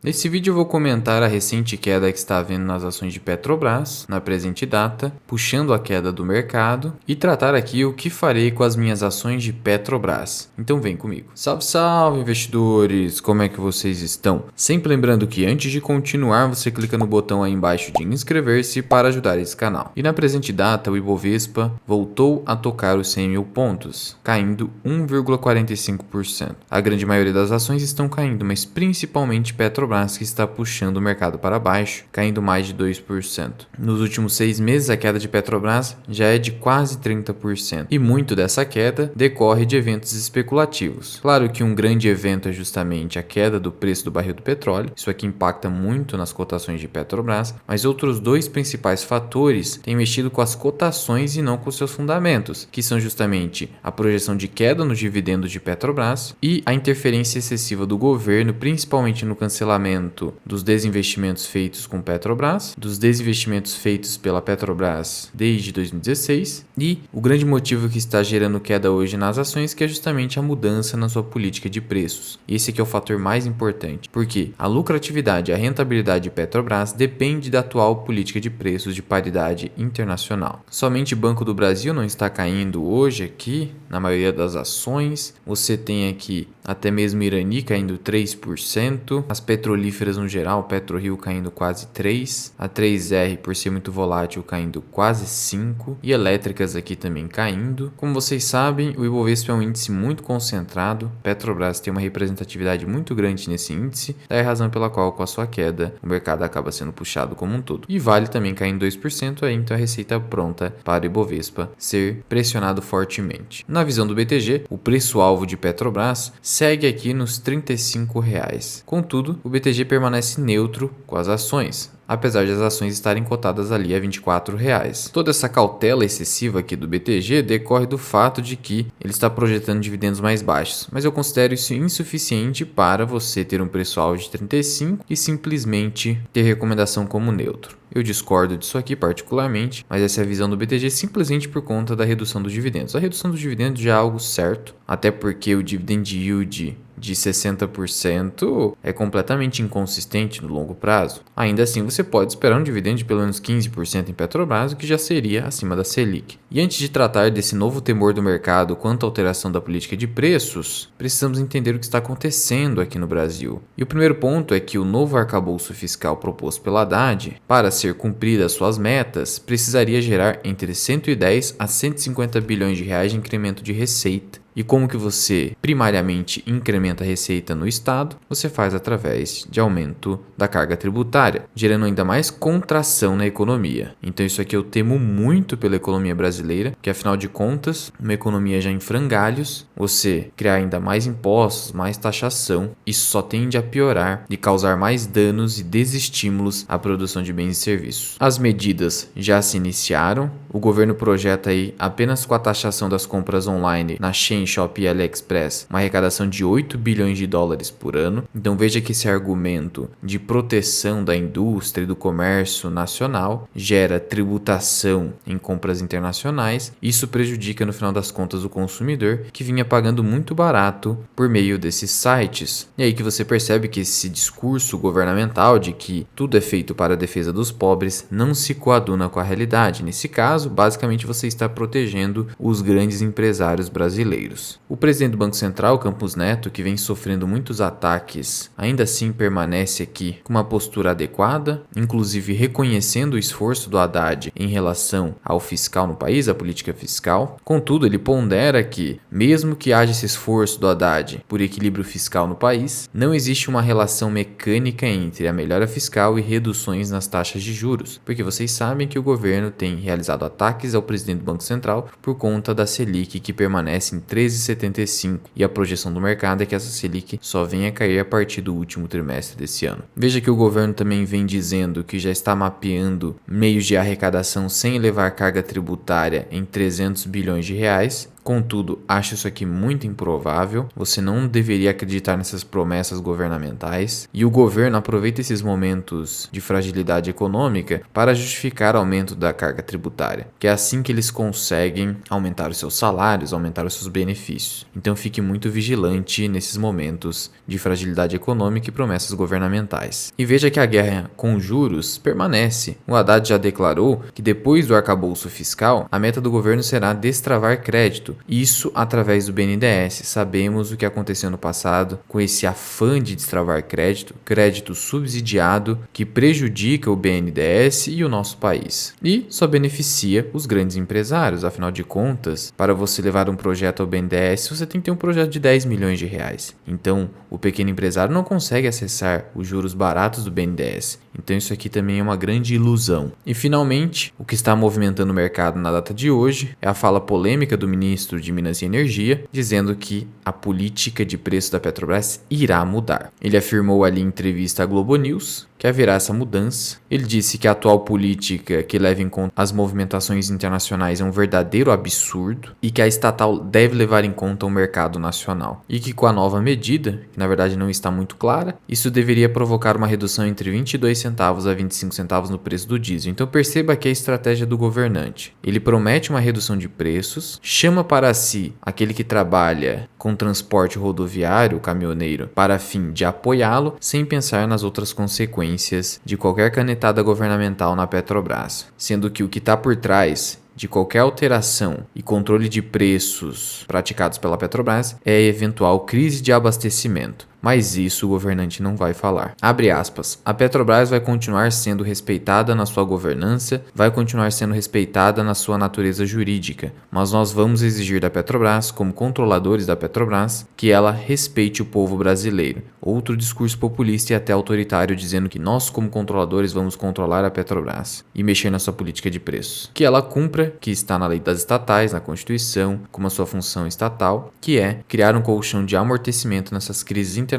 Nesse vídeo eu vou comentar a recente queda que está havendo nas ações de Petrobras, na presente data, puxando a queda do mercado, e tratar aqui o que farei com as minhas ações de Petrobras. Então vem comigo. Salve, salve investidores! Como é que vocês estão? Sempre lembrando que antes de continuar, você clica no botão aí embaixo de inscrever-se para ajudar esse canal. E na presente data, o Ibovespa voltou a tocar os 100 mil pontos, caindo 1,45%. A grande maioria das ações estão caindo, mas principalmente Petrobras, que está puxando o mercado para baixo, caindo mais de 2%. Nos últimos 6 meses, a queda de Petrobras já é de quase 30%, e muito dessa queda decorre de eventos especulativos. Claro que um grande evento é justamente a queda do preço do barril do petróleo, isso aqui impacta muito nas cotações de Petrobras, mas outros dois principais fatores têm mexido com as cotações e não com seus fundamentos, que são justamente a projeção de queda nos dividendos de Petrobras e a interferência excessiva do governo, principalmente no cancelamento dos desinvestimentos feitos com Petrobras, dos desinvestimentos feitos pela Petrobras desde 2016 e o grande motivo que está gerando queda hoje nas ações, que é justamente a mudança na sua política de preços. Esse aqui é o fator mais importante, porque a lucratividade e a rentabilidade de Petrobras depende da atual política de preços de paridade internacional. Somente o Banco do Brasil não está caindo hoje aqui, na maioria das ações. Você tem aqui até mesmo Irani caindo 3%, as petrolíferas no geral, PetroRio caindo quase 3%, a 3R por ser muito volátil caindo quase 5% e elétricas aqui também caindo. Como vocês sabem, o Ibovespa é um índice muito concentrado, Petrobras tem uma representatividade muito grande nesse índice, daí a razão pela qual com a sua queda o mercado acaba sendo puxado como um todo. E Vale também caindo 2%, aí então a receita pronta para o Ibovespa ser pressionado fortemente. Na visão do BTG, o preço-alvo de Petrobras segue aqui nos R$ 35. Contudo, o BTG permanece neutro com as ações, apesar de as ações estarem cotadas ali a R$ 24. Toda essa cautela excessiva aqui do BTG decorre do fato de que ele está projetando dividendos mais baixos, mas eu considero isso insuficiente para você ter um preço-alvo de 35 e simplesmente ter recomendação como neutro. Eu discordo disso aqui particularmente, mas essa é a visão do BTG simplesmente por conta da redução dos dividendos. A redução dos dividendos já é algo certo, até porque o dividend yield de 60% é completamente inconsistente no longo prazo. Ainda assim, você pode esperar um dividendo de pelo menos 15% em Petrobras, o que já seria acima da Selic. E antes de tratar desse novo temor do mercado quanto à alteração da política de preços, precisamos entender o que está acontecendo aqui no Brasil. E o primeiro ponto é que o novo arcabouço fiscal proposto pela Haddad, para ser cumprida as suas metas, precisaria gerar entre 110 a 150 bilhões de reais de incremento de receita. E como que você primariamente incrementa a receita no Estado? Você faz através de aumento da carga tributária, gerando ainda mais contração na economia. Então isso aqui eu temo muito pela economia brasileira, que afinal de contas, uma economia já em frangalhos, você criar ainda mais impostos, mais taxação, isso só tende a piorar e causar mais danos e desestímulos à produção de bens e serviços. As medidas já se iniciaram, o governo projeta aí apenas com a taxação das compras online na Shein, Shopee e AliExpress, uma arrecadação de 8 bilhões de dólares por ano. Então veja que esse argumento de proteção da indústria e do comércio nacional gera tributação em compras internacionais. Isso prejudica no final das contas o consumidor, que vinha pagando muito barato por meio desses sites. E aí que você percebe que esse discurso governamental de que tudo é feito para a defesa dos pobres não se coaduna com a realidade. Nesse caso, basicamente você está protegendo os grandes empresários brasileiros. O presidente do Banco Central, Campos Neto, que vem sofrendo muitos ataques, ainda assim permanece aqui com uma postura adequada, inclusive reconhecendo o esforço do Haddad em relação ao fiscal no país, a política fiscal. Contudo, ele pondera que, mesmo que haja esse esforço do Haddad por equilíbrio fiscal no país, não existe uma relação mecânica entre a melhora fiscal e reduções nas taxas de juros, porque vocês sabem que o governo tem realizado ataques ao presidente do Banco Central por conta da Selic, que permanece em 13,75, e a projeção do mercado é que essa Selic só venha a cair a partir do último trimestre desse ano. Veja que o governo também vem dizendo que já está mapeando meios de arrecadação sem elevar carga tributária em 300 bilhões de reais, Contudo, acho isso aqui muito improvável. Você não deveria acreditar nessas promessas governamentais. E o governo aproveita esses momentos de fragilidade econômica para justificar o aumento da carga tributária, que é assim que eles conseguem aumentar os seus salários, aumentar os seus benefícios. Então fique muito vigilante nesses momentos de fragilidade econômica e promessas governamentais. E veja que a guerra com juros permanece. O Haddad já declarou que depois do arcabouço fiscal, a meta do governo será destravar crédito. Isso através do BNDES. Sabemos o que aconteceu no passado com esse afã de destravar crédito subsidiado que prejudica o BNDES e o nosso país. E só beneficia os grandes empresários. Afinal de contas, para você levar um projeto ao BNDES, você tem que ter um projeto de 10 milhões de reais. Então, o pequeno empresário não consegue acessar os juros baratos do BNDES. Então isso aqui também é uma grande ilusão. E finalmente, o que está movimentando o mercado na data de hoje é a fala polêmica do ministro de Minas e Energia, dizendo que a política de preço da Petrobras irá mudar. Ele afirmou ali em entrevista à Globo News que haverá essa mudança. Ele disse que a atual política que leva em conta as movimentações internacionais é um verdadeiro absurdo e que a estatal deve levar em conta o mercado nacional. E que com a nova medida, que na verdade não está muito clara, isso deveria provocar uma redução entre 22 centavos a 25 centavos no preço do diesel. Então perceba que é a estratégia do governante. Ele promete uma redução de preços, chama para si aquele que trabalha com transporte rodoviário, o caminhoneiro, para fim de apoiá-lo, sem pensar nas outras consequências de qualquer canetada governamental na Petrobras, sendo que o que está por trás de qualquer alteração e controle de preços praticados pela Petrobras é a eventual crise de abastecimento. Mas isso o governante não vai falar. Abre aspas. A Petrobras vai continuar sendo respeitada na sua governança, vai continuar sendo respeitada na sua natureza jurídica, mas nós vamos exigir da Petrobras, como controladores da Petrobras, que ela respeite o povo brasileiro. Outro discurso populista e até autoritário dizendo que nós, como controladores, vamos controlar a Petrobras e mexer na sua política de preços. Que ela cumpra, que está na lei das estatais, na Constituição, como a sua função estatal, que é criar um colchão de amortecimento nessas crises internacionais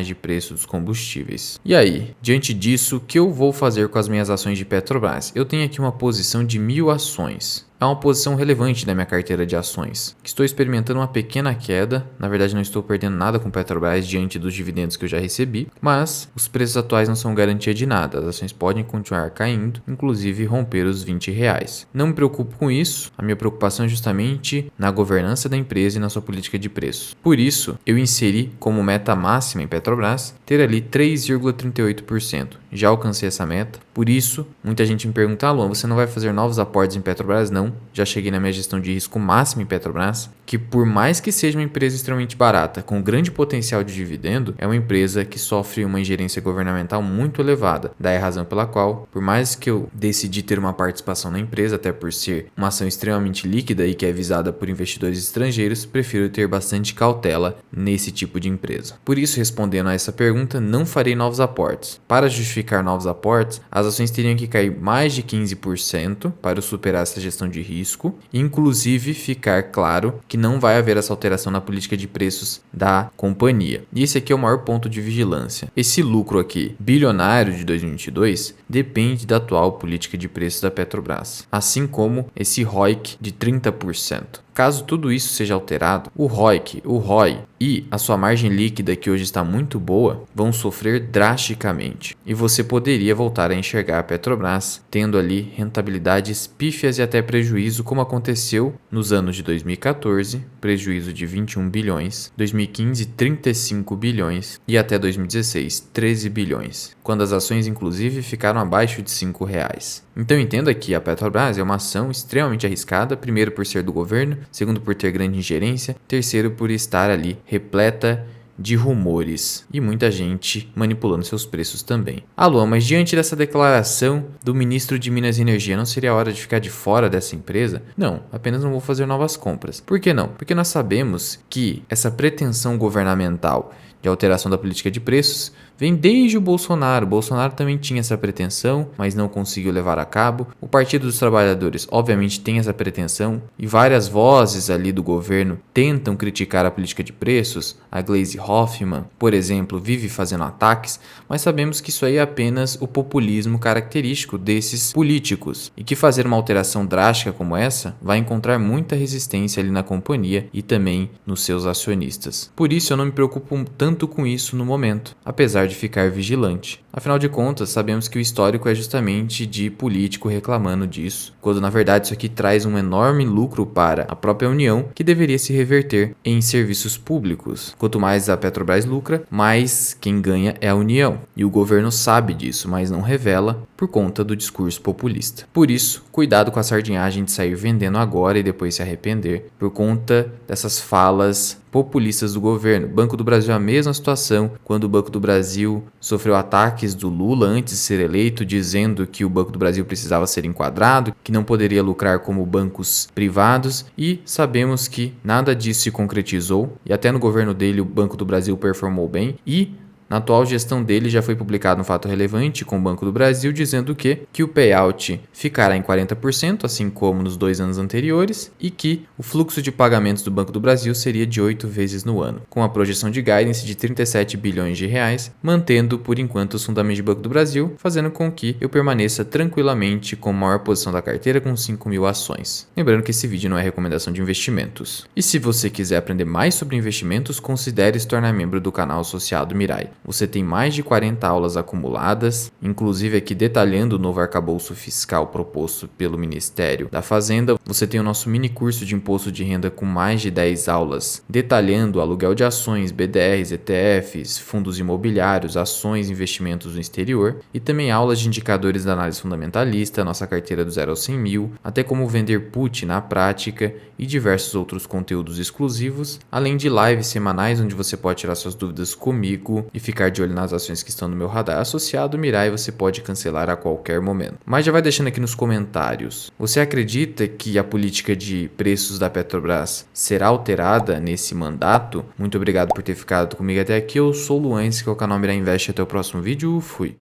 de preço dos combustíveis. E aí, diante disso, o que eu vou fazer com as minhas ações de Petrobras? Eu tenho aqui uma posição de 1.000 ações. É uma posição relevante na minha carteira de ações, que estou experimentando uma pequena queda. Na verdade, não estou perdendo nada com Petrobras diante dos dividendos que eu já recebi, mas os preços atuais não são garantia de nada. As ações podem continuar caindo, inclusive romper os R$20. Não me preocupo com isso, a minha preocupação é justamente na governança da empresa e na sua política de preço. Por isso, eu inseri como meta máxima em Petrobras ter ali 3,38%. Já alcancei essa meta. Por isso, muita gente me pergunta: Luan, você não vai fazer novos aportes em Petrobras? Não, já cheguei na minha gestão de risco máxima em Petrobras, que por mais que seja uma empresa extremamente barata, com grande potencial de dividendo, é uma empresa que sofre uma ingerência governamental muito elevada. Daí a razão pela qual, por mais que eu decidi ter uma participação na empresa, até por ser uma ação extremamente líquida e que é visada por investidores estrangeiros, prefiro ter bastante cautela nesse tipo de empresa. Por isso, respondendo a essa pergunta, não farei novos aportes. Para justificar novos aportes, as ações teriam que cair mais de 15% para eu superar essa gestão de risco, inclusive ficar claro que não vai haver essa alteração na política de preços da companhia. E esse aqui é o maior ponto de vigilância. Esse lucro aqui, bilionário de 2022, depende da atual política de preços da Petrobras, assim como esse ROIC de 30%. Caso tudo isso seja alterado, o ROIC, o ROI e a sua margem líquida, que hoje está muito boa, vão sofrer drasticamente. E você poderia voltar a enxergar a Petrobras tendo ali rentabilidades pífias e até prejuízo, como aconteceu nos anos de 2014, prejuízo de 21 bilhões, 2015, 35 bilhões e até 2016, 13 bilhões, quando as ações inclusive ficaram abaixo de R$5. Então entenda que a Petrobras é uma ação extremamente arriscada, primeiro por ser do governo, segundo por ter grande ingerência, terceiro por estar ali repleta de rumores e muita gente manipulando seus preços também. Alô, mas diante dessa declaração do ministro de Minas e Energia, não seria a hora de ficar de fora dessa empresa? Não, apenas não vou fazer novas compras. Por que não? Porque nós sabemos que essa pretensão governamental de alteração da política de preços vem desde o Bolsonaro. O Bolsonaro também tinha essa pretensão, mas não conseguiu levar a cabo. O Partido dos Trabalhadores, obviamente, tem essa pretensão e várias vozes ali do governo tentam criticar a política de preços. A Gleisi Hoffmann, por exemplo, vive fazendo ataques, mas sabemos que isso aí é apenas o populismo característico desses políticos e que fazer uma alteração drástica como essa vai encontrar muita resistência ali na companhia e também nos seus acionistas. Por isso eu não me preocupo tanto com isso no momento, apesar de ficar vigilante. Afinal de contas, sabemos que o histórico é justamente de político reclamando disso, quando na verdade isso aqui traz um enorme lucro para a própria União, que deveria se reverter em serviços públicos. Quanto mais a Petrobras lucra, mais quem ganha é a União. E o governo sabe disso, mas não revela por conta do discurso populista. Por isso, cuidado com a sardinhagem de sair vendendo agora e depois se arrepender, por conta dessas falas populistas do governo. Banco do Brasil é a mesma situação, quando o Banco do Brasil sofreu ataques do Lula antes de ser eleito, dizendo que o Banco do Brasil precisava ser enquadrado, que não poderia lucrar como bancos privados, e sabemos que nada disso se concretizou, e até no governo dele o Banco do Brasil performou bem, e na atual gestão dele já foi publicado um fato relevante com o Banco do Brasil dizendo que o payout ficará em 40%, assim como nos 2 anos anteriores, e que o fluxo de pagamentos do Banco do Brasil seria de 8 vezes no ano, com a projeção de guidance de 37 bilhões de reais, mantendo por enquanto os fundamentos do Banco do Brasil, fazendo com que eu permaneça tranquilamente com a maior posição da carteira com 5.000 ações. Lembrando que esse vídeo não é recomendação de investimentos. E se você quiser aprender mais sobre investimentos, considere se tornar membro do canal associado Mirai. Você tem mais de 40 aulas acumuladas, inclusive aqui detalhando o novo arcabouço fiscal proposto pelo Ministério da Fazenda. Você tem o nosso mini curso de imposto de renda com mais de 10 aulas, detalhando aluguel de ações, BDRs, ETFs, fundos imobiliários, ações, investimentos no exterior, e também aulas de indicadores da análise fundamentalista, nossa carteira do 0 ao 100 mil, até como vender put na prática e diversos outros conteúdos exclusivos, além de lives semanais onde você pode tirar suas dúvidas comigo e ficar de olho nas ações que estão no meu radar associado Mirai, você pode cancelar a qualquer momento. Mas já vai deixando aqui nos comentários. Você acredita que a política de preços da Petrobras será alterada nesse mandato? Muito obrigado por ter ficado comigo até aqui. Eu sou o Luan, esse que é o canal Mirai Invest. Até o próximo vídeo. Fui.